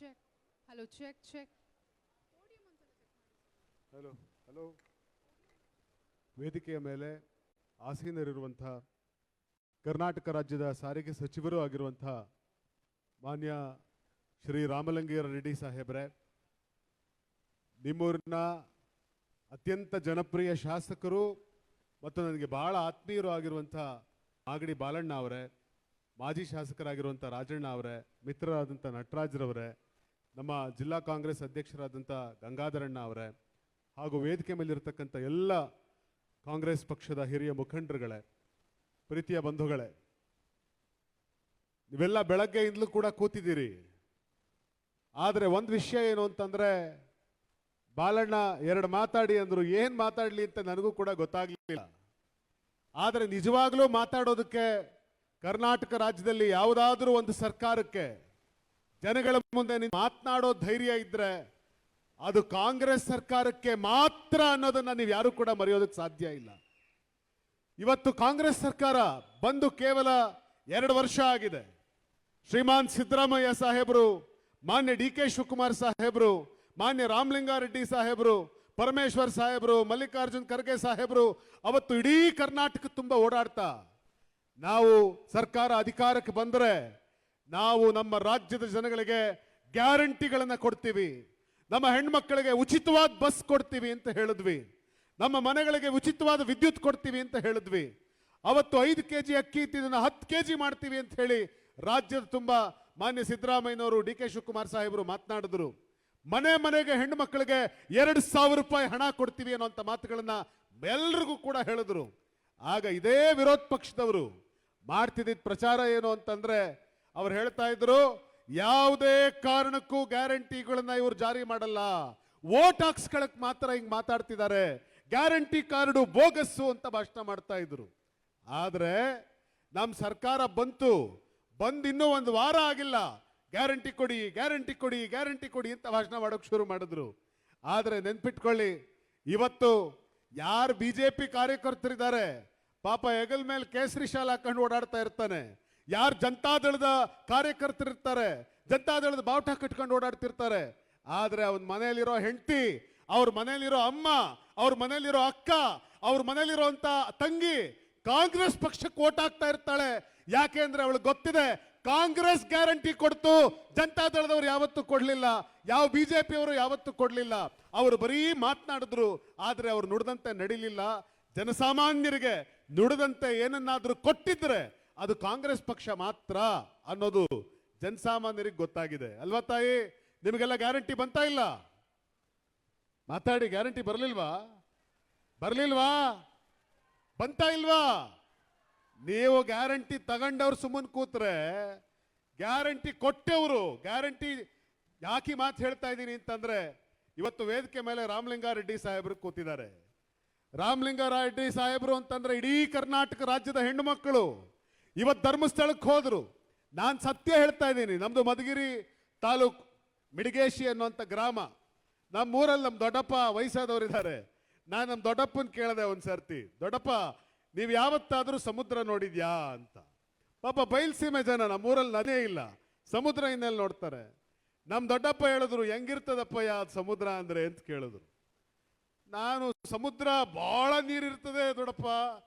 Check. Hello check check. Hello hello. ವೇದಿಕೆಯ ಮೇಲೆ ಆಸೀನರಿರುವಂತಹ ಕರ್ನಾಟಕ ರಾಜ್ಯದ ಸಾರಿಗೆ ಸಚಿವರು ಆಗಿರುವಂತಹ ಮಾನ್ಯ ಶ್ರೀ ರಾಮಲಿಂಗಾರೆಡ್ಡಿ ರೆಡ್ಡಿ ಸಾಹೇಬ್ರೆ, ನಿಮ್ಮೂರಿನ ಅತ್ಯಂತ ಜನಪ್ರಿಯ ಶಾಸಕರು ಮತ್ತು ನನಗೆ ಬಹಳ ಆತ್ಮೀಯರು ಆಗಿರುವಂತಹ ಮಾಗಡಿ ಬಾಲಣ್ಣ ಅವರೇ, ಮಾಜಿ ಶಾಸಕರಾಗಿರುವಂಥ ರಾಜಣ್ಣ ಅವರೇ, ಮಿತ್ರರಾದಂಥ ನಟರಾಜ್ರವರೇ, ನಮ್ಮ ಜಿಲ್ಲಾ ಕಾಂಗ್ರೆಸ್ ಅಧ್ಯಕ್ಷರಾದಂಥ ಗಂಗಾಧರಣ್ಣ ಅವರೇ, ಹಾಗೂ ವೇದಿಕೆ ಮೇಲಿರ್ತಕ್ಕಂಥ ಎಲ್ಲ ಕಾಂಗ್ರೆಸ್ ಪಕ್ಷದ ಹಿರಿಯ ಮುಖಂಡರುಗಳೇ, ಪ್ರೀತಿಯ ಬಂಧುಗಳೇ, ನೀವೆಲ್ಲ ಬೆಳಗ್ಗೆಯಿಂದಲೂ ಕೂಡ ಕೂತಿದ್ದೀರಿ. ಆದರೆ ಒಂದು ವಿಷಯ ಏನು ಅಂತಂದರೆ, ಬಾಲಣ್ಣ ಎರಡು ಮಾತಾಡಿ ಅಂದರು, ಏನು ಮಾತಾಡಲಿ ಅಂತ ನನಗೂ ಕೂಡ ಗೊತ್ತಾಗಲಿಲ್ಲ. ಆದರೆ ನಿಜವಾಗ್ಲೂ ಮಾತಾಡೋದಕ್ಕೆ ಕರ್ನಾಟಕ ರಾಜ್ಯದಲ್ಲಿ ಯಾವುದಾದ್ರೂ ಒಂದು ಸರ್ಕಾರಕ್ಕೆ ಜನಗಳ ಮುಂದೆ ಮಾತನಾಡೋ ಧೈರ್ಯ ಇದ್ರೆ ಅದು ಕಾಂಗ್ರೆಸ್ ಸರ್ಕಾರಕ್ಕೆ ಮಾತ್ರ ಅನ್ನೋದನ್ನ ನೀವು ಯಾರು ಕೂಡ ಮರೆಯೋದಕ್ಕೆ ಸಾಧ್ಯ ಇಲ್ಲ. ಇವತ್ತು ಕಾಂಗ್ರೆಸ್ ಸರ್ಕಾರ ಬಂದು ಕೇವಲ 2 ವರ್ಷ ಆಗಿದೆ. ಶ್ರೀಮಾನ್ ಸಿದ್ದರಾಮಯ್ಯ ಸಾಹೇಬರು, ಮಾನ್ಯ ಡಿ ಕೆ ಶಿವಕುಮಾರ್ ಸಾಹೇಬರು, ಮಾನ್ಯ ರಾಮಲಿಂಗಾರೆಡ್ಡಿ ಸಾಹೇಬರು, ಪರಮೇಶ್ವರ್ ಸಾಹೇಬರು, ಮಲ್ಲಿಕಾರ್ಜುನ್ ಖರ್ಗೆ ಸಾಹೇಬರು ಅವತ್ತು ಇಡೀ ಕರ್ನಾಟಕ ತುಂಬ ಓಡಾಡ್ತಾ, ನಾವು ಸರ್ಕಾರ ಅಧಿಕಾರಕ್ಕೆ ಬಂದರೆ ನಾವು ನಮ್ಮ ರಾಜ್ಯದ ಜನಗಳಿಗೆ ಗ್ಯಾರಂಟಿಗಳನ್ನು ಕೊಡ್ತೀವಿ, ನಮ್ಮ ಹೆಣ್ಮಕ್ಕಳಿಗೆ ಉಚಿತವಾದ ಬಸ್ ಕೊಡ್ತೀವಿ ಅಂತ ಹೇಳಿದ್ವಿ, ನಮ್ಮ ಮನೆಗಳಿಗೆ ಉಚಿತವಾದ ವಿದ್ಯುತ್ ಕೊಡ್ತೀವಿ ಅಂತ ಹೇಳಿದ್ವಿ. ಅವತ್ತು 5 kg ಅಕ್ಕಿ ಇತ್ತಿದ್ದನ್ನು 10 kg ಮಾಡ್ತೀವಿ ಅಂತ ಹೇಳಿ ರಾಜ್ಯದ ತುಂಬ ಮಾನ್ಯ ಸಿದ್ದರಾಮಯ್ಯನವರು, ಡಿ ಕೆ ಶಿವಕುಮಾರ್ ಸಾಹೇಬರು ಮಾತನಾಡಿದ್ರು. ಮನೆ ಮನೆಗೆ ಹೆಣ್ಣು ಮಕ್ಕಳಿಗೆ 2,000 ರೂಪಾಯಿ ಹಣ ಕೊಡ್ತೀವಿ ಅನ್ನೋಂಥ ಮಾತುಗಳನ್ನ ಎಲ್ರಿಗೂ ಕೂಡ ಹೇಳಿದ್ರು. ಆಗ ಇದೇ ವಿರೋಧ ಪಕ್ಷದವರು ಮಾಡ್ತಿದ್ದ ಪ್ರಚಾರ ಏನು ಅಂತಂದ್ರೆ, ಅವ್ರು ಹೇಳ್ತಾ ಇದ್ರು, ಯಾವುದೇ ಕಾರಣಕ್ಕೂ ಗ್ಯಾರಂಟಿಗಳನ್ನ ಇವರು ಜಾರಿ ಮಾಡಲ್ಲ, ವೋಟ್ ಹಾಕ್ಸ್ಕೊಳಕ್ ಮಾತ್ರ ಹಿಂಗ್ ಮಾತಾಡ್ತಿದ್ದಾರೆ, ಗ್ಯಾರಂಟಿ ಕಾರ್ಡು ಬೋಗಸ್ಸು ಅಂತ ಭಾಷಣ ಮಾಡ್ತಾ ಇದ್ರು. ಆದ್ರೆ ನಮ್ಮ ಸರ್ಕಾರ ಬಂದು ಇನ್ನೂ 1 ವಾರ ಆಗಿಲ್ಲ, ಗ್ಯಾರಂಟಿ ಕೊಡಿ, ಗ್ಯಾರಂಟಿ ಕೊಡಿ, ಗ್ಯಾರಂಟಿ ಕೊಡಿ ಅಂತ ಭಾಷಣ ಮಾಡೋಕೆ ಶುರು ಮಾಡಿದ್ರು. ಆದರೆ ನೆನ್ಪಿಟ್ಕೊಳ್ಳಿ, ಇವತ್ತು ಯಾರು ಬಿಜೆಪಿ ಕಾರ್ಯಕರ್ತರಿದ್ದಾರೆ, ಪಾಪ ಹೆಗಲ್ ಮೇಲೆ ಕೇಸರಿ ಶಾಲ್ ಹಾಕೊಂಡು ಓಡಾಡ್ತಾ ಇರ್ತಾನೆ. ಯಾರು ಜನತಾದಳದ ಕಾರ್ಯಕರ್ತರಿರ್ತಾರೆ, ಜನತಾದಳದ ಬಾವುಟ ಕಟ್ಕೊಂಡು ಓಡಾಡ್ತಿರ್ತಾರೆ. ಆದ್ರೆ ಅವನ ಮನೆಯಲ್ಲಿರೋ ಹೆಂಡತಿ, ಅವ್ರ ಮನೆಯಲ್ಲಿರೋ ಅಮ್ಮ, ಅವ್ರ ಮನೆಯಲ್ಲಿರೋ ಅಕ್ಕ, ಅವ್ರ ಮನೆಯಲ್ಲಿರುವಂತ ತಂಗಿ ಕಾಂಗ್ರೆಸ್ ಪಕ್ಷಕ್ಕೆ ಓಟ್ ಹಾಕ್ತಾ ಇರ್ತಾಳೆ. ಯಾಕೆ ಅಂದ್ರೆ ಅವಳಿಗೆ ಗೊತ್ತಿದೆ, ಕಾಂಗ್ರೆಸ್ ಗ್ಯಾರಂಟಿ ಕೊಡ್ತು, ಜನತಾದಳದವರು ಯಾವತ್ತೂ ಕೊಡ್ಲಿಲ್ಲ, ಯಾವ ಬಿಜೆಪಿ ಅವರು ಯಾವತ್ತೂ ಕೊಡ್ಲಿಲ್ಲ. ಅವರು ಬರೀ ಮಾತನಾಡಿದ್ರು, ಆದ್ರೆ ಅವ್ರು ನುಡಿದಂತೆ ನಡಿಲಿಲ್ಲ. ಜನಸಾಮಾನ್ಯರಿಗೆ ನುಡಿದಂತೆ ಏನನ್ನಾದ್ರೂ ಕೊಟ್ಟಿದ್ರೆ ಅದು ಕಾಂಗ್ರೆಸ್ ಪಕ್ಷ ಮಾತ್ರ ಅನ್ನೋದು ಜನಸಾಮಾನ್ಯರಿಗೆ ಗೊತ್ತಾಗಿದೆ ಅಲ್ವಾ ತಾಯಿ? ನಿಮಗೆಲ್ಲ ಗ್ಯಾರಂಟಿ ಬಂತಾ ಇಲ್ಲ? ಮಾತಾಡಿ. ಗ್ಯಾರಂಟಿ ಬರ್ಲಿಲ್ವಾ? ಬಂತಾ ಇಲ್ವಾ? ನೀವು ಗ್ಯಾರಂಟಿ ತಗೊಂಡವ್ರು ಸುಮ್ಮನೆ ಕೂತ್ರೆ, ಗ್ಯಾರಂಟಿ ಕೊಟ್ಟವರು ಗ್ಯಾರಂಟಿ ಯಾಕೆ ಮಾತು ಹೇಳ್ತಾ ಇದ್ದೀನಿ ಅಂತಂದ್ರೆ, ಇವತ್ತು ವೇದಿಕೆ ಮೇಲೆ ರಾಮಲಿಂಗಾರೆಡ್ಡಿ ಸಾಹೇಬರು ಕೂತಿದ್ದಾರೆ. ರಾಮಲಿಂಗಾರೆಡ್ಡಿ ಸಾಹೇಬರು ಅಂತಂದ್ರೆ ಇಡೀ ಕರ್ನಾಟಕ ರಾಜ್ಯದ ಹೆಣ್ಣು ಮಕ್ಕಳು ಇವತ್ತು ಧರ್ಮಸ್ಥಳಕ್ಕೆ ಹೋದ್ರು. ನಾನು ಸತ್ಯ ಹೇಳ್ತಾ ಇದ್ದೀನಿ, ನಮ್ದು ಮಧುಗಿರಿ ತಾಲೂಕು ಮಿಡಿಗೇಶಿ ಅನ್ನುವಂಥ ಗ್ರಾಮ. ನಮ್ಮೂರಲ್ಲಿ ನಮ್ಮ ದೊಡ್ಡಪ್ಪ ವಯಸ್ಸಾದವರು ಇದ್ದಾರೆ. ನಾನು ನಮ್ಮ ದೊಡ್ಡಪ್ಪನ ಕೇಳಿದೆ ಒಂದ್ಸರ್ತಿ, ದೊಡ್ಡಪ್ಪ ನೀವು ಯಾವತ್ತಾದ್ರೂ ಸಮುದ್ರ ನೋಡಿದ್ಯಾ ಅಂತ. ಪಾಪ ಬಯಲ್ಸೀಮೆ ಜನ, ನಮ್ಮೂರಲ್ಲಿ ನದೇ ಇಲ್ಲ, ಸಮುದ್ರ ಇನ್ನೆಲ್ಲಿ ನೋಡ್ತಾರೆ. ನಮ್ಮ ದೊಡ್ಡಪ್ಪ ಹೇಳಿದ್ರು, ಹೆಂಗಿರ್ತದಪ್ಪ ಸಮುದ್ರ ಅಂದ್ರೆ ಅಂತ ಕೇಳಿದ್ರು. ನಾನು ಸಮುದ್ರ ಬಹಳ ನೀರಿರ್ತದೆ ದೊಡ್ಡಪ್ಪ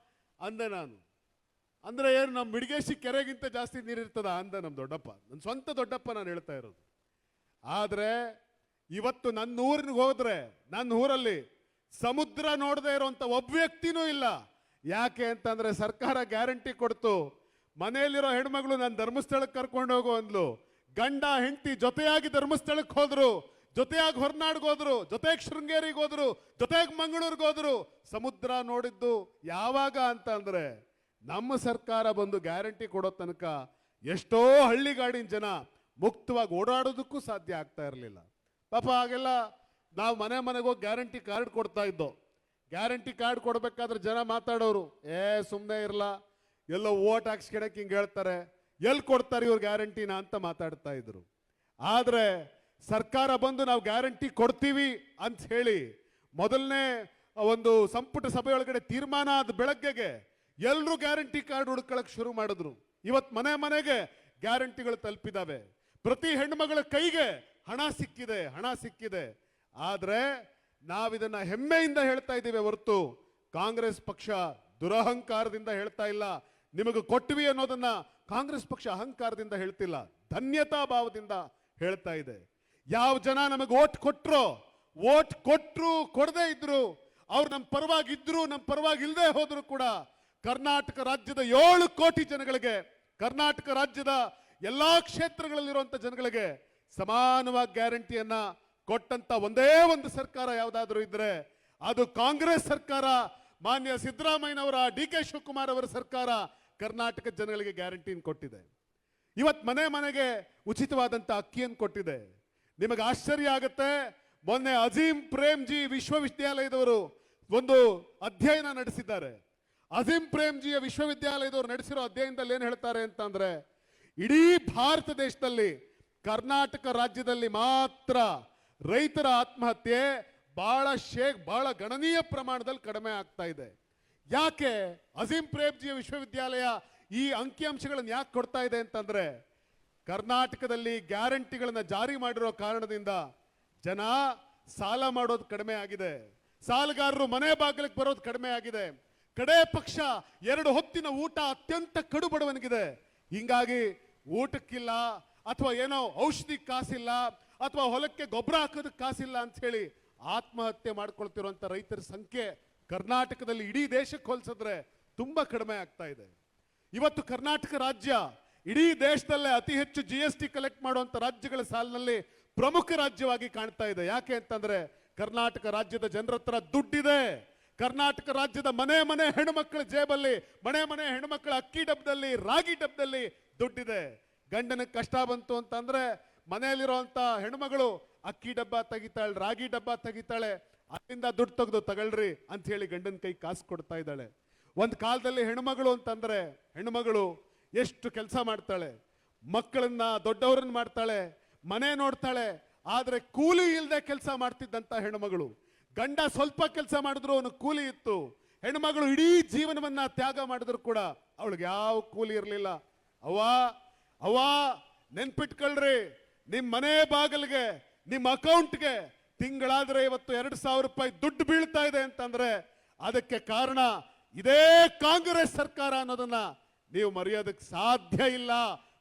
ಅಂದೆ ನಾನು. ಅಂದ್ರೆ ಏನು, ನಮ್ಮ ಮಿಡಿಗೇಶಿ ಕೆರೆಗಿಂತ ಜಾಸ್ತಿ ನೀರಿರ್ತದ ಅಂದ ನಮ್ಮ ದೊಡ್ಡಪ್ಪ. ನನ್ನ ಸ್ವಂತ ದೊಡ್ಡಪ್ಪ ನಾನು ಹೇಳ್ತಾ ಇರೋದು. ಆದ್ರೆ ಇವತ್ತು ನನ್ನ ಊರಿಗೆ ಹೋದ್ರೆ, ನನ್ನ ಊರಲ್ಲಿ ಸಮುದ್ರ ನೋಡದೆ ಇರುವಂತ ಒಬ್ಬ ವ್ಯಕ್ತಿನೂ ಇಲ್ಲ. ಯಾಕೆ ಅಂತಂದ್ರೆ ಸರ್ಕಾರ ಗ್ಯಾರಂಟಿ ಕೊಡ್ತು. ಮನೆಯಲ್ಲಿರೋ ಹೆಣ್ಮಗಳು ನಾನು ಧರ್ಮಸ್ಥಳಕ್ಕೆ ಕರ್ಕೊಂಡು ಹೋಗು ಅಂದ್ಲು. ಗಂಡ ಹೆಂಡತಿ ಜೊತೆಯಾಗಿ ಧರ್ಮಸ್ಥಳಕ್ಕೆ ಹೋದ್ರು, ಜೊತೆಯಾಗಿ ಹೊರನಾಡ್ಗೆ ಹೋದ್ರು, ಜೊತೆಗೆ ಶೃಂಗೇರಿಗೆ ಹೋದ್ರು, ಜೊತೆಗೆ ಮಂಗಳೂರಿಗೆ ಹೋದ್ರು. ಸಮುದ್ರ ನೋಡಿದ್ದು ಯಾವಾಗ ಅಂತ ಅಂದ್ರೆ, ನಮ್ಮ ಸರ್ಕಾರ ಬಂದು ಗ್ಯಾರಂಟಿ ಕೊಡೋ ತನಕ ಎಷ್ಟೋ ಹಳ್ಳಿಗಾಡಿನ ಜನ ಮುಕ್ತವಾಗಿ ಓಡಾಡೋದಕ್ಕೂ ಸಾಧ್ಯ ಆಗ್ತಾ ಇರಲಿಲ್ಲ. ಪಾಪ ಹಾಗೆಲ್ಲ ನಾವು ಮನೆಗೆ ಹೋಗಿ ಗ್ಯಾರಂಟಿ ಕಾರ್ಡ್ ಕೊಡ್ತಾ ಇದ್ದೋ. ಗ್ಯಾರಂಟಿ ಕಾರ್ಡ್ ಕೊಡ್ಬೇಕಾದ್ರೆ ಜನ ಮಾತಾಡೋರು, ಸುಮ್ಮನೆ ಇರಲ್ಲ, ಎಲ್ಲೋ ಓಟ್ ಹಾಕ್ಸ್ಕೊಳಕ್ಕೆ ಹಿಂಗೆ ಹೇಳ್ತಾರೆ, ಎಲ್ಲಿ ಕೊಡ್ತಾರೆ ಇವ್ರು ಗ್ಯಾರಂಟಿನ ಅಂತ ಮಾತಾಡ್ತಾ ಇದ್ರು. ಆದ್ರೆ ಸರ್ಕಾರ ಬಂದು ನಾವು ಗ್ಯಾರಂಟಿ ಕೊಡ್ತೀವಿ ಅಂತ ಹೇಳಿ ಮೊದಲನೇ ಒಂದು ಸಂಪುಟ ಸಭೆಯೊಳಗಡೆ ತೀರ್ಮಾನ ಆದ ಬೆಳಗ್ಗೆಗೆ ಎಲ್ಲರೂ ಗ್ಯಾರಂಟಿ ಕಾರ್ಡ್ ಹುಡ್ಕೊಳಕ್ ಶುರು ಮಾಡಿದ್ರು. ಇವತ್ತು ಮನೆ ಮನೆಗೆ ಗ್ಯಾರಂಟಿಗಳು ತಲುಪಿದಾವೆ. ಪ್ರತಿ ಹೆಣ್ಮಗಳ ಕೈಗೆ ಹಣ ಸಿಕ್ಕಿದೆ. ಆದ್ರೆ ನಾವಿದನ್ನ ಹೆಮ್ಮೆಯಿಂದ ಹೇಳ್ತಾ ಇದ್ದೀವಿ ಹೊರತು ಕಾಂಗ್ರೆಸ್ ಪಕ್ಷ ದುರಹಂಕಾರದಿಂದ ಹೇಳ್ತಾ ಇಲ್ಲ. ನಿಮಗೆ ಕೊಟ್ವಿ ಅನ್ನೋದನ್ನ ಕಾಂಗ್ರೆಸ್ ಪಕ್ಷ ಅಹಂಕಾರದಿಂದ ಹೇಳ್ತಿಲ್ಲ, ಧನ್ಯತಾ ಭಾವದಿಂದ ಹೇಳ್ತಾ ಇದೆ. ಯಾವ ಜನ ನಮಗೆ ಓಟ್ ಕೊಟ್ರು ಕೊಡದೇ ಇದ್ರು, ಅವ್ರು ನಮ್ಮ ಪರವಾಗಿದ್ರು ನಮ್ಮ ಪರವಾಗಿ ಇಲ್ಲದೆ ಹೋದ್ರು ಕೂಡ ಕರ್ನಾಟಕ ರಾಜ್ಯದ 7 ಕೋಟಿ ಜನಗಳಿಗೆ, ಕರ್ನಾಟಕ ರಾಜ್ಯದ ಎಲ್ಲಾ ಕ್ಷೇತ್ರಗಳಲ್ಲಿರುವಂತ ಜನಗಳಿಗೆ ಸಮಾನವಾಗಿ ಗ್ಯಾರಂಟಿಯನ್ನ ಕೊಟ್ಟಂತ ಒಂದೇ ಒಂದು ಸರ್ಕಾರ ಯಾವ್ದಾದ್ರು ಇದ್ರೆ ಅದು ಕಾಂಗ್ರೆಸ್ ಸರ್ಕಾರ. ಮಾನ್ಯ ಸಿದ್ದರಾಮಯ್ಯನವರ, DK ಶಿವಕುಮಾರ್ ಅವರ ಸರ್ಕಾರ ಕರ್ನಾಟಕದ ಜನಗಳಿಗೆ ಗ್ಯಾರಂಟಿಯನ್ನು ಕೊಟ್ಟಿದೆ. ಇವತ್ತು ಮನೆಗೆ ಉಚಿತವಾದಂತ ಅಕ್ಕಿಯನ್ನು ಕೊಟ್ಟಿದೆ. ನಿಮಗೆ ಆಶ್ಚರ್ಯ ಆಗುತ್ತೆ, ಮೊನ್ನೆ ಅಜೀಂ ಪ್ರೇಮ್ಜಿ ವಿಶ್ವವಿದ್ಯಾಲಯದವರು ಒಂದು ಅಧ್ಯಯನ ನಡೆಸಿದ್ದಾರೆ. ಅಜೀಂ ಪ್ರೇಮ್ಜಿಯ ವಿಶ್ವವಿದ್ಯಾಲಯದವರು ನಡೆಸಿರೋ ಅಧ್ಯಯನದಲ್ಲಿ ಏನ್ ಹೇಳ್ತಾರೆ ಅಂತಂದ್ರೆ, ಇಡೀ ಭಾರತ ದೇಶದಲ್ಲಿ ಕರ್ನಾಟಕ ರಾಜ್ಯದಲ್ಲಿ ಮಾತ್ರ ರೈತರ ಆತ್ಮಹತ್ಯೆ ಬಹಳ ಗಣನೀಯ ಪ್ರಮಾಣದಲ್ಲಿ ಕಡಿಮೆ ಆಗ್ತಾ ಇದೆ. ಯಾಕೆ ಅಜೀಂ ಪ್ರೇಮ್ಜಿ ವಿಶ್ವವಿದ್ಯಾಲಯ ಈ ಅಂಕಿಅಂಶಗಳನ್ನು ಯಾಕೆ ಕೊಡ್ತಾ ಇದೆ ಅಂತಂದ್ರೆ, ಕರ್ನಾಟಕದಲ್ಲಿ ಗ್ಯಾರಂಟಿಗಳನ್ನ ಜಾರಿ ಮಾಡಿರೋ ಕಾರಣದಿಂದ ಜನ ಸಾಲ ಮಾಡೋದು ಕಡಿಮೆ ಆಗಿದೆ, ಸಾಲಗಾರರು ಮನೆ ಬಾಗಿಲಿಗೆ ಬರೋದು ಕಡಿಮೆ ಆಗಿದೆ, ಕಡೆ ಪಕ್ಷ 2 ಹೊತ್ತಿನ ಊಟ ಅತ್ಯಂತ ಕಡು ಬಡವನಿಗಿದೆ. ಹಿಂಗಾಗಿ ಊಟಕ್ಕಿಲ್ಲ, ಅಥವಾ ಏನೋ ಔಷಧಿ ಕಾಸಿಲ್ಲ, ಅಥವಾ ಹೊಲಕ್ಕೆ ಗೊಬ್ಬರ ಹಾಕೋದಕ್ಕೆ ಕಾಸಿಲ್ಲ ಅಂತ ಹೇಳಿ ಆತ್ಮಹತ್ಯೆ ಮಾಡ್ಕೊಳ್ತಿರುವಂತ ರೈತರ ಸಂಖ್ಯೆ ಕರ್ನಾಟಕದಲ್ಲಿ ಇಡೀ ದೇಶಕ್ಕೆ ಹೋಲಿಸಿದ್ರೆ ತುಂಬಾ ಕಡಿಮೆ ಆಗ್ತಾ ಇದೆ. ಇವತ್ತು ಕರ್ನಾಟಕ ರಾಜ್ಯ ಇಡೀ ದೇಶದಲ್ಲೇ ಅತಿ ಹೆಚ್ಚು GST ಕಲೆಕ್ಟ್ ಮಾಡುವಂತ ರಾಜ್ಯಗಳ ಸಾಲಿನಲ್ಲಿ ಪ್ರಮುಖ ರಾಜ್ಯವಾಗಿ ಕಾಣ್ತಾ ಇದೆ. ಯಾಕೆ ಅಂತಂದ್ರೆ ಕರ್ನಾಟಕ ರಾಜ್ಯದ ಜನರ ಹತ್ರ ದುಡ್ಡಿದೆ. ಕರ್ನಾಟಕ ರಾಜ್ಯದ ಮನೆ ಹೆಣ್ಣುಮಕ್ಕಳ ಜೇಬಲ್ಲಿ, ಮನೆ ಹೆಣ್ಣುಮಕ್ಕಳ ಅಕ್ಕಿ ಡಬ್ಬದಲ್ಲಿ, ರಾಗಿ ಡಬ್ಬದಲ್ಲಿ ದುಡ್ಡಿದೆ. ಗಂಡನ ಕಷ್ಟ ಬಂತು ಅಂತಂದ್ರೆ ಮನೆಯಲ್ಲಿರುವಂತ ಹೆಣ್ಮಗಳು ಅಕ್ಕಿ ಡಬ್ಬ ತೆಗಿತಾಳೆ, ರಾಗಿ ಡಬ್ಬ ತೆಗಿತಾಳೆ, ಅಲ್ಲಿಂದ ದುಡ್ಡು ತೆಗೆದು ತಗೊಳ್ರಿ ಅಂತ ಹೇಳಿ ಗಂಡನ ಕೈ ಕಾಸು ಕೊಡ್ತಾ ಇದ್ದಾಳೆ. ಒಂದ್ ಕಾಲದಲ್ಲಿ ಹೆಣ್ಮಗಳು ಅಂತಂದ್ರೆ ಹೆಣ್ಮಗಳು ಎಷ್ಟು ಕೆಲಸ ಮಾಡ್ತಾಳೆ, ಮಕ್ಕಳನ್ನ ದೊಡ್ಡವರನ್ನ ಮಾಡ್ತಾಳೆ, ಮನೆ ನೋಡ್ತಾಳೆ. ಆದ್ರೆ ಕೂಲಿ ಇಲ್ಲದೆ ಕೆಲಸ ಮಾಡ್ತಿದ್ದಂತ ಹೆಣ್ಮಗಳು, ಗಂಡ ಸ್ವಲ್ಪ ಕೆಲಸ ಮಾಡಿದ್ರು ಅವನು ಕೂಲಿ ಇತ್ತು. ಹೆಣ್ಮಗಳು ಇಡೀ ಜೀವನವನ್ನ ತ್ಯಾಗ ಮಾಡಿದ್ರು ಕೂಡ ಅವಳಿಗೆ ಯಾವ ಕೂಲಿ ಇರಲಿಲ್ಲ. ಅವ್ವ ನೆನ್ಪಿಟ್ಕೊಳ್ರಿ, ನಿಮ್ ಮನೆ ಬಾಗಿಲಿಗೆ, ನಿಮ್ಮ ಅಕೌಂಟ್ಗೆ ತಿಂಗಳಾದ್ರೆ ಇವತ್ತು 2,000 ರೂಪಾಯಿ ದುಡ್ಡು ಬೀಳ್ತಾ ಇದೆ ಅಂತಂದ್ರೆ ಅದಕ್ಕೆ ಕಾರಣ ಇದೇ ಕಾಂಗ್ರೆಸ್ ಸರ್ಕಾರ ಅನ್ನೋದನ್ನ ನೀವು ಮರೆಯೋದಕ್ಕೆ ಸಾಧ್ಯ ಇಲ್ಲ,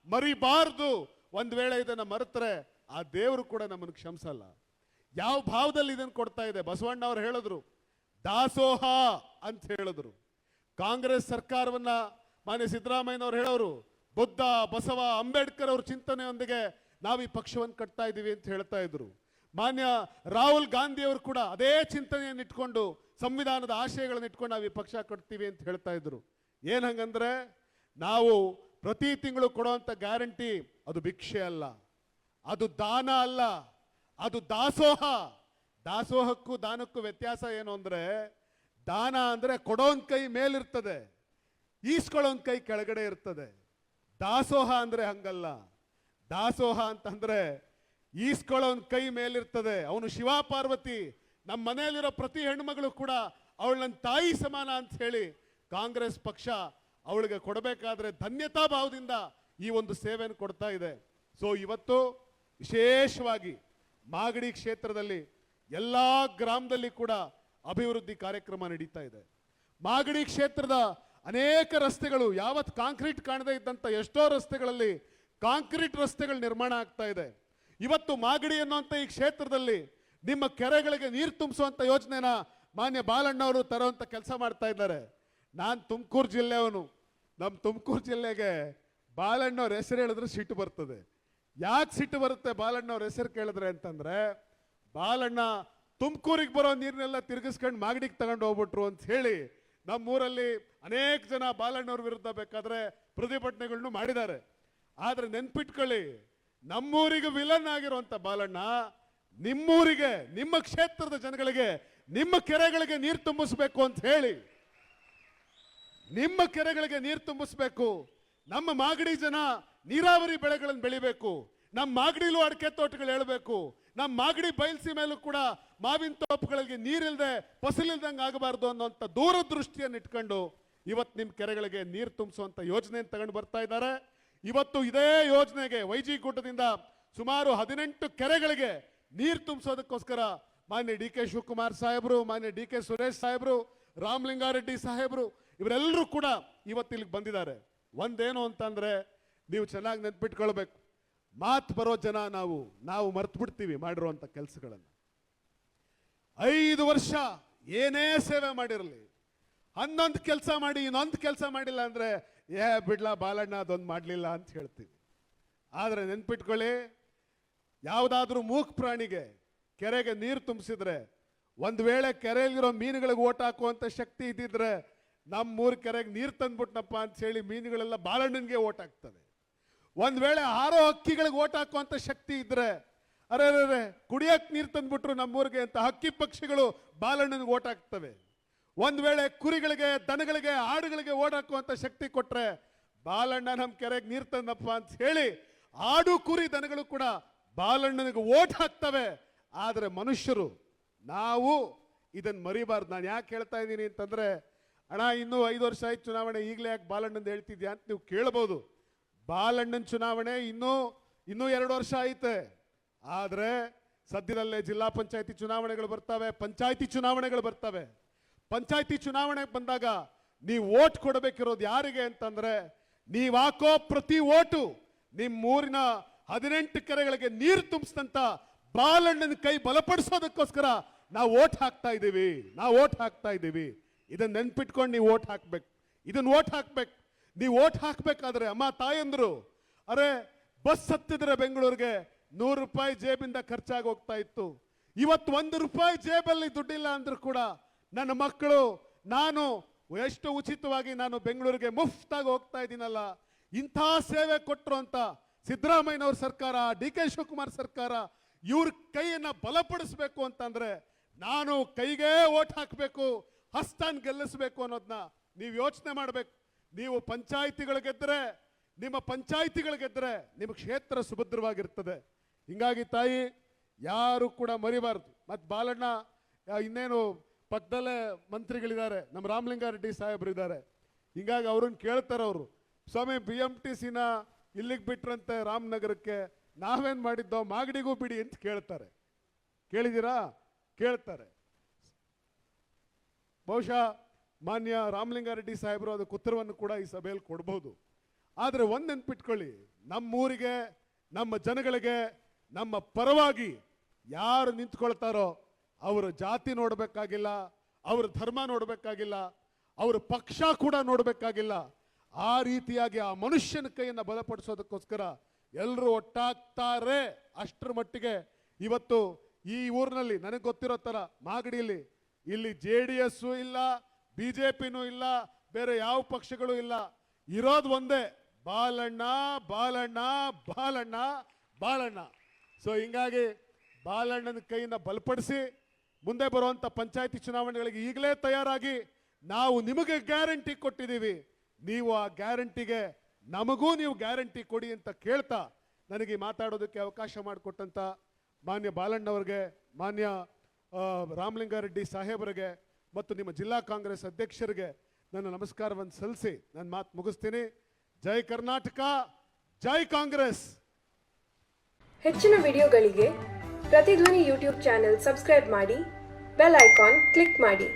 ಮರಿಬಾರ್ದು. ಒಂದ್ ವೇಳೆ ಇದನ್ನ ಮರೆತರೆ ಆ ದೇವರು ಕೂಡ ನಮ್ಮನ್ನು ಕ್ಷಮಿಸಲ್ಲ. ಯಾವ ಭಾವದಲ್ಲಿ ಇದನ್ನು ಕೊಡ್ತಾ ಇದೆ? ಬಸವಣ್ಣ ಅವರು ಹೇಳಿದ್ರು ದಾಸೋಹ ಅಂತ ಹೇಳಿದ್ರು. ಕಾಂಗ್ರೆಸ್ ಸರ್ಕಾರವನ್ನ ಮಾನ್ಯ ಸಿದ್ದರಾಮಯ್ಯನವರು ಹೇಳೋರು ಬುದ್ಧ, ಬಸವ, ಅಂಬೇಡ್ಕರ್ ಅವ್ರ ಚಿಂತನೆಯೊಂದಿಗೆ ನಾವು ಈ ಪಕ್ಷವನ್ನು ಕಟ್ತಾ ಇದೀವಿ ಅಂತ ಹೇಳ್ತಾ ಇದ್ರು. ಮಾನ್ಯ ರಾಹುಲ್ ಗಾಂಧಿ ಅವರು ಕೂಡ ಅದೇ ಚಿಂತನೆಯನ್ನು ಇಟ್ಕೊಂಡು, ಸಂವಿಧಾನದ ಆಶಯಗಳನ್ನು ಇಟ್ಕೊಂಡು ನಾವು ಈ ಪಕ್ಷ ಕಟ್ತೀವಿ ಅಂತ ಹೇಳ್ತಾ ಇದ್ರು. ಏನ್ ಹಂಗಂದ್ರೆ, ನಾವು ಪ್ರತಿ ತಿಂಗಳು ಕೊಡುವಂತ ಗ್ಯಾರಂಟಿ ಅದು ಭಿಕ್ಷೆ ಅಲ್ಲ, ಅದು ದಾನ ಅಲ್ಲ, ಅದು ದಾಸೋಹ. ದಾಸೋಹಕ್ಕೂ ದಾನಕ್ಕೂ ವ್ಯತ್ಯಾಸ ಏನು ಅಂದ್ರೆ, ದಾನ ಅಂದ್ರೆ ಕೊಡೋನ್ ಕೈ ಮೇಲಿರ್ತದೆ, ಈಸ್ಕೊಳ್ಳೋನ್ ಕೈ ಕೆಳಗಡೆ ಇರ್ತದೆ. ದಾಸೋಹ ಅಂದ್ರೆ ಹಂಗಲ್ಲ. ದಾಸೋಹ ಅಂತಂದ್ರೆ ಈಸ್ಕೊಳ್ಳೋನ್ ಕೈ ಮೇಲಿರ್ತದೆ. ಅವನು ಶಿವ ಪಾರ್ವತಿ, ನಮ್ಮ ಮನೆಯಲ್ಲಿರೋ ಪ್ರತಿ ಹೆಣ್ಮಗಳು ಕೂಡ ಅವಳು ನನ್ನ ತಾಯಿ ಸಮಾನ ಅಂತ ಹೇಳಿ ಕಾಂಗ್ರೆಸ್ ಪಕ್ಷ ಅವಳಿಗೆ ಕೊಡಬೇಕಾದ್ರೆ ಧನ್ಯತಾ ಭಾವದಿಂದ ಈ ಒಂದು ಸೇವೆಯನ್ನು ಕೊಡ್ತಾ ಇದೆ. ಸೊ ಇವತ್ತು ವಿಶೇಷವಾಗಿ ಮಾಗಡಿ ಕ್ಷೇತ್ರದಲ್ಲಿ ಎಲ್ಲಾ ಗ್ರಾಮದಲ್ಲಿ ಕೂಡ ಅಭಿವೃದ್ಧಿ ಕಾರ್ಯಕ್ರಮ ನಡೀತಾ ಇದೆ. ಮಾಗಡಿ ಕ್ಷೇತ್ರದ ಅನೇಕ ರಸ್ತೆಗಳು ಯಾವತ್ತು ಕಾಂಕ್ರೀಟ್ ಕಾಣದೇ ಇದ್ದಂತ ಎಷ್ಟೋ ರಸ್ತೆಗಳಲ್ಲಿ ಕಾಂಕ್ರೀಟ್ ರಸ್ತೆಗಳು ನಿರ್ಮಾಣ ಆಗ್ತಾ ಇದೆ. ಇವತ್ತು ಮಾಗಡಿ ಅನ್ನುವಂಥ ಈ ಕ್ಷೇತ್ರದಲ್ಲಿ ನಿಮ್ಮ ಕೆರೆಗಳಿಗೆ ನೀರು ತುಂಬಿಸುವಂತ ಯೋಜನೆನ ಮಾನ್ಯ ಬಾಲಣ್ಣ ಅವರು ತರುವಂತ ಕೆಲಸ ಮಾಡ್ತಾ ಇದ್ದಾರೆ. ನಾನು ತುಮಕೂರು ಜಿಲ್ಲೆಯವನು. ನಮ್ಮ ತುಮಕೂರು ಜಿಲ್ಲೆಗೆ ಬಾಲಣ್ಣವ್ರ ಹೆಸರು ಹೇಳಿದ್ರೆ ಸಿಟ್ಟು ಬರ್ತದೆ. ಯಾಕೆ ಸಿಟ್ಟು ಬರುತ್ತೆ ಬಾಲಣ್ಣವ್ರ ಹೆಸರು ಕೇಳಿದ್ರೆ ಅಂತಂದ್ರೆ, ಬಾಲಣ್ಣ ತುಮಕೂರಿಗೆ ಬರೋ ನೀರನ್ನೆಲ್ಲ ತಿರುಗಿಸ್ಕೊಂಡು ಮಾಗಡಿಗೆ ತಗೊಂಡು ಹೋಗ್ಬಿಟ್ರು ಅಂತ ಹೇಳಿ ನಮ್ಮೂರಲ್ಲಿ ಅನೇಕ ಜನ ಬಾಲಣ್ಣವ್ರ ವಿರುದ್ಧ ಬೇಕಾದ್ರೆ ಪ್ರತಿಭಟನೆಗಳನ್ನು ಮಾಡಿದ್ದಾರೆ. ಆದ್ರೆ ನೆನ್ಪಿಟ್ಕೊಳ್ಳಿ, ನಮ್ಮೂರಿಗೆ ವಿಲನ್ ಆಗಿರುವಂತ ಬಾಲಣ್ಣ ನಿಮ್ಮೂರಿಗೆ, ನಿಮ್ಮ ಕ್ಷೇತ್ರದ ಜನಗಳಿಗೆ, ನಿಮ್ಮ ಕೆರೆಗಳಿಗೆ ನೀರು ತುಂಬಿಸ್ಬೇಕು ಅಂತ ಹೇಳಿ, ನಿಮ್ಮ ಕೆರೆಗಳಿಗೆ ನೀರು ತುಂಬಿಸ್ಬೇಕು, ನಮ್ಮ ಮಾಗಡಿ ಜನ ನೀರಾವರಿ ಬೆಳೆಗಳನ್ನು ಬೆಳಿಬೇಕು, ನಮ್ಮ ಮಾಗಡಿಲೂ ಅಡಿಕೆ ತೋಟಗಳು ಹೇಳಬೇಕು, ನಮ್ಮ ಮಾಗಡಿ ಬಯಲ್ಸೀಮೆಯಲ್ಲೂ ಕೂಡ ಮಾವಿನ ತೋಪುಗಳಿಗೆ ನೀರಿಲ್ಲದೆ ಫಸಲಿಲ್ದಂಗೆ ಆಗಬಾರ್ದು ಅನ್ನೋಂಥ ದೂರದೃಷ್ಟಿಯನ್ನು ಇಟ್ಕೊಂಡು ಇವತ್ತು ನಿಮ್ಮ ಕೆರೆಗಳಿಗೆ ನೀರು ತುಂಬಿಸುವಂತ ಯೋಜನೆಯನ್ನು ತಗೊಂಡು ಬರ್ತಾ ಇದ್ದಾರೆ. ಇವತ್ತು ಇದೇ ಯೋಜನೆಗೆ ವೈಜಿ ಗುಡ್ಡದಿಂದ ಸುಮಾರು 18 ಕೆರೆಗಳಿಗೆ ನೀರು ತುಂಬಿಸೋದಕ್ಕೋಸ್ಕರ ಮಾನ್ಯ ಡಿ ಕೆ ಶಿವಕುಮಾರ್ ಸಾಹೇಬರು, ಮಾನ್ಯ ಡಿ ಕೆ ಸುರೇಶ್ ಸಾಹೇಬರು, ರಾಮಲಿಂಗಾರೆಡ್ಡಿ ಸಾಹೇಬರು ಇವರೆಲ್ಲರೂ ಕೂಡ ಇವತ್ತಿಲ್ಲಿಗೆ ಬಂದಿದ್ದಾರೆ. ಒಂದೇನು ಅಂತಂದ್ರೆ ನೀವು ಚೆನ್ನಾಗಿ ನೆನ್ಪಿಟ್ಕೊಳ್ಬೇಕು, ಮಾತು ಬರೋ ಜನ ನಾವು ಮರ್ತು ಬಿಡ್ತೀವಿ ಮಾಡಿರುವಂತ ಕೆಲಸಗಳನ್ನು. 5 ವರ್ಷ ಏನೇ ಸೇವೆ ಮಾಡಿರಲಿ, ಹನ್ನೊಂದು ಕೆಲಸ ಮಾಡಿ ಇನ್ನೊಂದು ಕೆಲಸ ಮಾಡಿಲ್ಲ ಅಂದ್ರೆ ಬಿಡ್ಲಾ ಬಾಲಣ್ಣ ಅದೊಂದು ಮಾಡಲಿಲ್ಲ ಅಂತ ಹೇಳ್ತೀವಿ. ಆದರೆ ನೆನ್ಪಿಟ್ಕೊಳ್ಳಿ, ಯಾವುದಾದ್ರೂ ಮೂಕ್ ಪ್ರಾಣಿಗೆ ಕೆರೆಗೆ ನೀರು ತುಂಬಿಸಿದ್ರೆ, ಒಂದು ವೇಳೆ ಕೆರೆಯಲ್ಲಿರೋ ಮೀನುಗಳಿಗೆ ಓಟ್ ಹಾಕುವಂತ ಶಕ್ತಿ ಇದ್ದಿದ್ರೆ ನಮ್ಮೂರು ಕೆರೆಗೆ ನೀರು ತಂದ್ಬಿಟ್ನಪ್ಪ ಅಂತ ಹೇಳಿ ಮೀನುಗಳೆಲ್ಲ ಬಾಲಣ್ಣನಿಗೆ ಓಟ್ ಹಾಕ್ತವೆ. ಒಂದು ವೇಳೆ ಹಾರೋ ಹಕ್ಕಿಗಳಿಗೆ ಓಟ್ ಹಾಕುವಂತ ಶಕ್ತಿ ಇದ್ರೆ, ಅರೆ ಕುಡಿಯಕ್ಕೆ ನೀರು ತಂದ್ಬಿಟ್ರು ನಮ್ಮೂರಿಗೆ ಅಂತ ಹಕ್ಕಿ ಪಕ್ಷಿಗಳು ಬಾಲಣ್ಣನಿಗೆ ಓಟ್ ಹಾಕ್ತವೆ. ಒಂದು ವೇಳೆ ಕುರಿಗಳಿಗೆ, ದನಗಳಿಗೆ, ಆಡುಗಳಿಗೆ ಓಟ್ ಹಾಕುವಂತ ಶಕ್ತಿ ಕೊಟ್ರೆ ಬಾಲಣ್ಣ ನಮ್ಮ ಕೆರೆಗೆ ನೀರು ತಂದಪ್ಪ ಅಂತ ಹೇಳಿ ಆಡು ಕುರಿ ದನಗಳು ಕೂಡ ಬಾಲಣ್ಣನಿಗೆ ಓಟ್ ಹಾಕ್ತವೆ. ಆದರೆ ಮನುಷ್ಯರು ನಾವು ಇದನ್ನು ಮರಿಬಾರ್ದು. ನಾನು ಯಾಕೆ ಹೇಳ್ತಾ ಇದ್ದೀನಿ ಅಂತಂದ್ರೆ, ಅಣ್ಣ ಇನ್ನೂ 5 ವರ್ಷ ಆಯ್ತು ಚುನಾವಣೆ, ಈಗಲೇ ಯಾಕೆ ಬಾಲಣ್ಣಂದು ಹೇಳ್ತಿದ್ಯಾ ಅಂತ ನೀವು ಕೇಳಬಹುದು. ಬಾಲಣ್ಣನ ಚುನಾವಣೆ ಇನ್ನೂ 2 ವರ್ಷ ಐತೆ. ಆದರೆ ಸದ್ಯದಲ್ಲೇ ಜಿಲ್ಲಾ ಪಂಚಾಯತಿ ಚುನಾವಣೆಗಳು ಬರ್ತವೆ, ಪಂಚಾಯತಿ ಚುನಾವಣೆಗಳು ಬರ್ತವೆ. ಪಂಚಾಯತಿ ಚುನಾವಣೆಗೆ ಬಂದಾಗ ನೀವು ಓಟ್ ಕೊಡಬೇಕಿರೋದು ಯಾರಿಗೆ ಅಂತಂದ್ರೆ, ನೀವು ಹಾಕೋ ಪ್ರತಿ ಓಟು ನಿಮ್ಮೂರಿನ 18 ಕೆರೆಗಳಿಗೆ ನೀರು ತುಂಬಿಸಿದಂತ ಬಾಲಣ್ಣನ ಕೈ ಬಲಪಡಿಸೋದಕ್ಕೋಸ್ಕರ ನಾವು ಓಟ್ ಹಾಕ್ತಾ ಇದ್ದೀವಿ. ಇದನ್ನ ನೆನ್ಪಿಟ್ಕೊಂಡು ನೀವು ಓಟ್ ಹಾಕ್ಬೇಕು. ನೀವು ಓಟ್ ಹಾಕ್ಬೇಕಾದ್ರೆ ಅಮ್ಮ ತಾಯಂದ್ರು, ಅರೆ ಬಸ್ ಹತ್ತಿದ್ರೆ ಬೆಂಗಳೂರಿಗೆ 100 ರೂಪಾಯಿ ಜೇಬಿಂದ ಖರ್ಚಾಗಿ ಹೋಗ್ತಾ ಇತ್ತು. ಇವತ್ತು 1 ರೂಪಾಯಿ ಜೇಬಲ್ಲಿ ದುಡ್ಡಿಲ್ಲ ಅಂದ್ರೂ ಕೂಡ ನನ್ನ ಮಕ್ಕಳು, ನಾನು ಎಷ್ಟು ಉಚಿತವಾಗಿ ನಾನು ಬೆಂಗಳೂರಿಗೆ ಮುಫ್ತಾಗಿ ಹೋಗ್ತಾ ಇದ್ದೀನಲ್ಲ. ಇಂಥ ಸೇವೆ ಕೊಟ್ಟರು ಅಂತ ಸಿದ್ದರಾಮಯ್ಯನವ್ರ ಸರ್ಕಾರ, ಡಿ ಕೆ ಶಿವಕುಮಾರ್ ಸರ್ಕಾರ ಇವ್ರ ಕೈಯನ್ನ ಬಲಪಡಿಸಬೇಕು ಅಂತಂದ್ರೆ ನಾನು ಕೈಗೆ ಓಟ್ ಹಾಕಬೇಕು, ಹಸ್ತಾನ್ ಗೆಲ್ಲಿಸಬೇಕು ಅನ್ನೋದನ್ನ ನೀವು ಯೋಚನೆ ಮಾಡಬೇಕು. ನೀವು ಪಂಚಾಯಿತಿಗಳು ಗೆದ್ರೆ, ನಿಮ್ಮ ಕ್ಷೇತ್ರ ಸುಭದ್ರವಾಗಿರ್ತದೆ. ಹಿಂಗಾಗಿ ತಾಯಿ ಯಾರು ಕೂಡ ಮರಿಬಾರ್ದು. ಮತ್ತು ಬಾಲಣ್ಣ ಇನ್ನೇನು ಪಕ್ಕದಲ್ಲೇ ಮಂತ್ರಿಗಳಿದ್ದಾರೆ, ನಮ್ಮ ರಾಮಲಿಂಗಾರೆಡ್ಡಿ ಸಾಹೇಬರು ಇದ್ದಾರೆ. ಹಿಂಗಾಗಿ ಅವ್ರನ್ನ ಕೇಳ್ತಾರೆ, ಅವರು ಸ್ವಾಮಿ BMTCನ ಇಲ್ಲಿಗೆ ಬಿಟ್ರಂತೆ ರಾಮನಗರಕ್ಕೆ, ನಾವೇನ್ ಮಾಡಿದ್ದೋ ಮಾಗಡಿಗೂ ಬಿಡಿ ಅಂತ ಕೇಳ್ತಾರೆ. ಕೇಳ್ತಾರೆ. ಬಹುಶಃ ಮಾನ್ಯ ರಾಮಲಿಂಗಾರೆಡ್ಡಿ ಸಾಹೇಬರು ಅದಕ್ಕೆ ಉತ್ತರವನ್ನು ಕೂಡ ಈ ಸಭೆಯಲ್ಲಿ ಕೊಡಬಹುದು. ಆದರೆ ಒಂದು ನೆನ್ಪಿಟ್ಕೊಳ್ಳಿ, ನಮ್ಮೂರಿಗೆ, ನಮ್ಮ ಜನಗಳಿಗೆ, ನಮ್ಮ ಪರವಾಗಿ ಯಾರು ನಿಂತ್ಕೊಳ್ತಾರೋ ಅವರ ಜಾತಿ ನೋಡಬೇಕಾಗಿಲ್ಲ, ಅವರ ಧರ್ಮ ನೋಡಬೇಕಾಗಿಲ್ಲ, ಅವರ ಪಕ್ಷ ಕೂಡ ನೋಡಬೇಕಾಗಿಲ್ಲ. ಆ ರೀತಿಯಾಗಿ ಆ ಮನುಷ್ಯನ ಕೈಯನ್ನು ಬಲಪಡಿಸೋದಕ್ಕೋಸ್ಕರ ಎಲ್ಲರೂ ಒಟ್ಟಾಗ್ತಾರೆ. ಅಷ್ಟರ ಮಟ್ಟಿಗೆ ಇವತ್ತು ಈ ಊರಿನಲ್ಲಿ ನನಗೆ ಗೊತ್ತಿರೋ ಥರ ಮಾಗಡಿಯಲ್ಲಿ ಇಲ್ಲಿ JDS ಇಲ್ಲ, BJPನೂ ಇಲ್ಲ, ಬೇರೆ ಯಾವ ಪಕ್ಷಗಳು ಇಲ್ಲ. ಇರೋದು ಒಂದೇ, ಬಾಲಣ್ಣ. ಸೊ ಹಿಂಗಾಗಿ ಬಾಲಣ್ಣನ ಕೈಯಿಂದ ಬಲಪಡಿಸಿ ಮುಂದೆ ಬರುವಂತ ಪಂಚಾಯತಿ ಚುನಾವಣೆಗಳಿಗೆ ಈಗಲೇ ತಯಾರಾಗಿ ನಾವು ನಿಮಗೆ ಗ್ಯಾರಂಟಿ ಕೊಟ್ಟಿದ್ದೀವಿ. ನೀವು ಆ ಗ್ಯಾರಂಟಿಗೆ ನಮಗೂ ನೀವು ಗ್ಯಾರಂಟಿ ಕೊಡಿ ಅಂತ ಕೇಳ್ತಾ ನನಗೆ ಮಾತಾಡೋದಕ್ಕೆ ಅವಕಾಶ ಮಾಡಿಕೊಟ್ಟಂತ ಮಾನ್ಯ ಬಾಲಣ್ಣವರಿಗೆ, ಮಾನ್ಯ ರಾಮಲಿಂಗಾರೆಡ್ಡಿ ಸಾಹೇಬರಿಗೆ ಮತ್ತು ನಿಮ್ಮ ಜಿಲ್ಲಾ ಕಾಂಗ್ರೆಸ್ ಅಧ್ಯಕ್ಷರಿಗೆ ನನ್ನ ನಮಸ್ಕಾರವನ್ನು ಸಲ್ಲಿಸಿ ನನ್ನ ಮಾತು ಮುಗಿಸ್ತೀನಿ. ಜೈ ಕರ್ನಾಟಕ, ಜೈ ಕಾಂಗ್ರೆಸ್. ಹೆಚ್ಚಿನ ವಿಡಿಯೋಗಳಿಗೆ ಪ್ರತಿಧ್ವನಿ ಯೂಟ್ಯೂಬ್ ಚಾನೆಲ್ ಸಬ್ಸ್ಕ್ರೈಬ್ ಮಾಡಿ, ಬೆಲ್ ಐಕಾನ್ ಕ್ಲಿಕ್ ಮಾಡಿ.